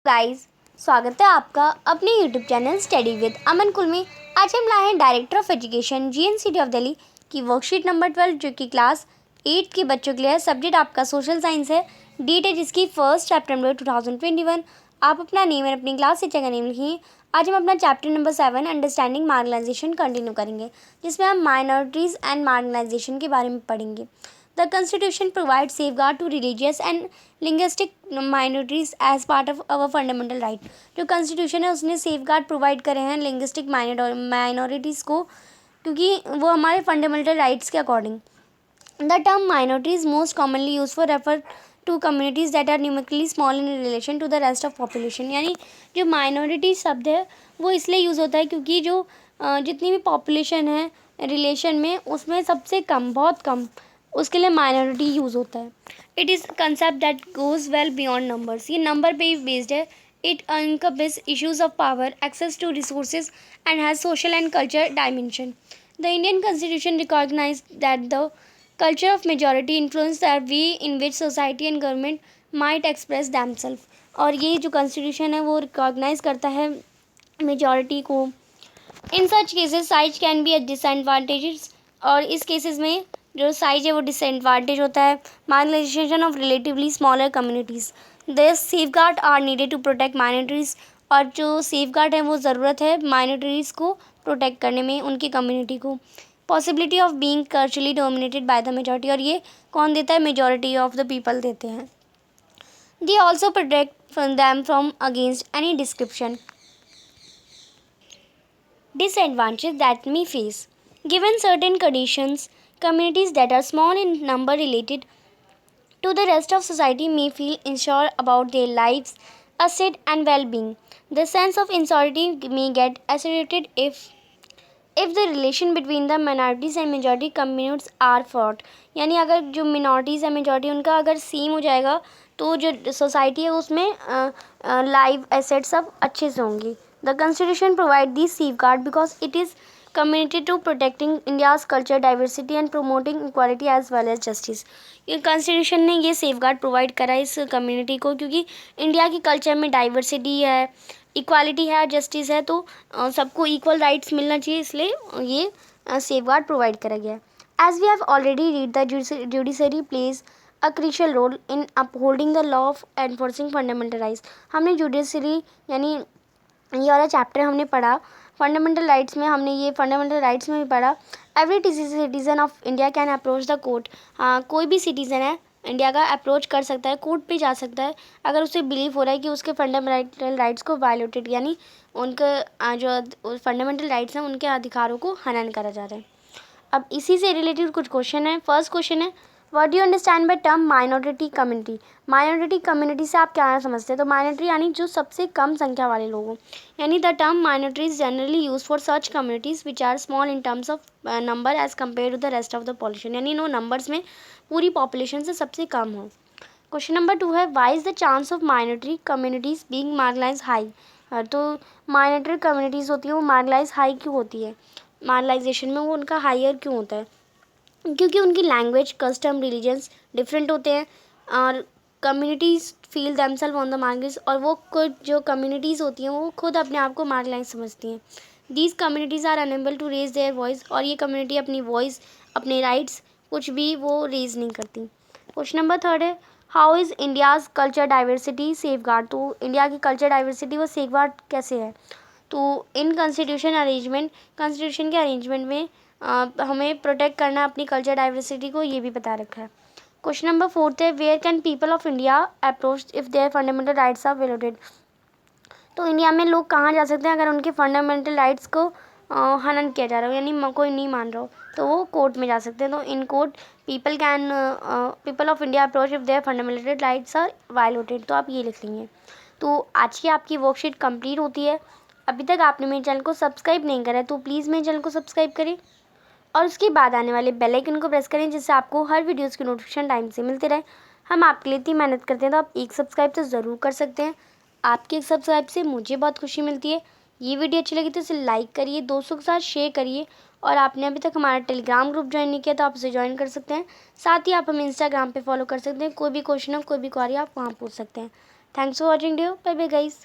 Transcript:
Guys, स्वागत है आपका अपने यूट्यूब चैनल स्टडी विद अमन कुल में। आज हम लाए हैं director of education GNCT of Delhi की वर्कशीट नंबर 12 जो कि क्लास 8 के बच्चों के लिए है। सब्जेक्ट आपका सोशल साइंस है। डेट है जिसकी 1 सितंबर 2021। आप अपना नेम और अपनी क्लास टीचर का नेम लिखिए। आज हम अपना chapter number 7 understanding marginalisation continue करेंगे, जिसमें हम माइनॉरिटीज़ एंड मार्जिनलाइजेशन के बारे में पढ़ेंगे। The Constitution provides safeguard to religious and linguistic minorities as part of our fundamental right। जो Constitution है उसने safeguard provide करे हैं linguistic minorities को, क्योंकि वो हमारे fundamental rights के according। The term minority is most commonly used for refer to communities that are numerically small in relation to the rest of population। यानी जो minority शब्द है वो इसलिए यूज़ होता है क्योंकि जो जितनी भी population है रिलेशन में उसमें सबसे कम, बहुत कम, उसके लिए माइनॉरिटी यूज़ होता है। It is concept that goes well beyond numbers. ये नंबर पे ही बेस्ड है। It encompasses issues of power, access to resources and has social and culture dimension। The Indian Constitution recognized that the culture of majority influence the way in which society and government might express themselves। और ये जो constitution है वो recognise करता है majority को। In such cases size can be at disadvantages. और इस केसेस में जो साइज है वो डिसएडवांटेज होता है। Marginalization of relatively smaller communities. This safeguard are needed to protect minorities. और जो सेफगार्ड है वो ज़रूरत है माइनॉरिटीज़ को प्रोटेक्ट करने में, उनकी कम्युनिटी को। Possibility of being culturally dominated by the majority. और ये कौन देता है? मेजॉरिटी ऑफ द पीपल देते हैं। They also protect them from against any description disadvantages that may face। Given certain conditions, communities that are small in number related to the rest of society may feel unsure about their lives, asset and well-being। The sense of insecurity may get accelerated if the relation between the minorities and majority communities are fraught। यानी अगर जो minorities है majority उनका अगर same हो जाएगा तो जो सोसाइटी है उसमें लाइव एसेट सब अच्छे से होंगी। The Constitution provides these safeguards because it is committed to protecting India's culture diversity and promoting equality as well as justice। ये कॉन्स्टिट्यूशन ने ये सेफगार्ड प्रोवाइड करा इस कम्युनिटी को क्योंकि इंडिया की कल्चर में डाइवर्सिटी है, इक्वालिटी है, जस्टिस है, तो सबको इक्वल राइट्स मिलना चाहिए, इसलिए ये सेफगार्ड प्रोवाइड करा गया है। As we have already read the judiciary plays a crucial role in upholding the law of enforcing fundamental rights. हमने जुडिशरी यानी ये वाला चैप्टर हमने पढ़ा फंडामेंटल राइट्स में, हमने ये फंडामेंटल राइट्स में भी पढ़ा। Every citizen of India can approach the court. हाँ, कोई भी सिटीज़न है इंडिया का अप्रोच कर सकता है, कोर्ट पे जा सकता है अगर उसे बिलीव हो रहा है कि उसके फंडामेंटल राइट्स को वायलेटेड, यानी उनके जो फंडामेंटल राइट्स हैं उनके अधिकारों को हनन करा जा रहा है। अब इसी से रिलेटेड कुछ क्वेश्चन है। फर्स्ट क्वेश्चन है, what do you understand by term minority community. Minority community से आप क्या समझते हैं? तो माइनॉरिटी यानी जो सबसे कम संख्या वाले लोग हों, यानी the term minority is generally use for such communities which are small in terms of number as compare to the rest of the population. यानी नो नंबर्स में पूरी पॉपुलेशन से सबसे कम हो। क्वेश्चन नंबर 2 है, why is the chance of minority communities being marginalized high. तो minority communities होती है वो मार्जिनलाइज हाई क्यों होती है? मार्जिनलाइजेशन में वो उनका हायर क्यों होता है? क्योंकि उनकी लैंग्वेज, कस्टम, रिलीजन्स डिफरेंट होते हैं और communities feel themselves on the margins. और वो खुद जो कम्युनिटीज़ होती हैं वो खुद अपने आप को मार्जिनलाइज समझती हैं। These communities are unable to raise their voice. और ये कम्युनिटी अपनी वॉइस, अपने राइट्स कुछ भी वो रेज नहीं करती। क्वेश्चन नंबर 3 है, how is India's culture diversity safeguard. तो इंडिया की कल्चर डाइवर्सिटी वो सेफगार्ड कैसे है? तो इन कॉन्स्टिट्यूशन के अरेंजमेंट में हमें प्रोटेक्ट करना है अपनी कल्चर डाइवर्सिटी को, ये भी बता रखा है। क्वेश्चन नंबर 4 है, where can people of India approach if their fundamental rights are violated. तो इंडिया में लोग कहाँ जा सकते हैं अगर उनके फंडामेंटल राइट्स को हनन किया जा रहा हो, यानी कोई नहीं मान रहा हो, तो वो कोर्ट में जा सकते हैं। तो in court people of India approach if their fundamental rights are violated. तो आप ये लिख लेंगे। तो आज की आपकी वर्कशीट कंप्लीट होती है। अभी तक आपने मेरे चैनल को सब्सक्राइब नहीं करा है तो प्लीज़ मेरे चैनल को सब्सक्राइब करें और उसके बाद आने वाले बेल आइकन को प्रेस करें, जिससे आपको हर वीडियोज़ की नोटिफिकेशन टाइम से मिलती रहे। हम आपके लिए इतनी मेहनत करते हैं तो आप एक सब्सक्राइब तो ज़रूर कर सकते हैं। आपके एक सब्सक्राइब से मुझे बहुत खुशी मिलती है। ये वीडियो अच्छी लगी तो इसे लाइक करिए, दोस्तों के साथ शेयर करिए। और आपने अभी तक हमारा टेलीग्राम ग्रुप ज्वाइन नहीं किया तो आप उसे ज्वाइन कर सकते हैं। साथ ही आप हमें इंस्टाग्राम पर फॉलो कर सकते हैं। कोई भी क्वेश्चन हो, कोई भी क्वेरी आप वहाँ पूछ सकते हैं। Thanks for watching, dear. Bye bye, guys.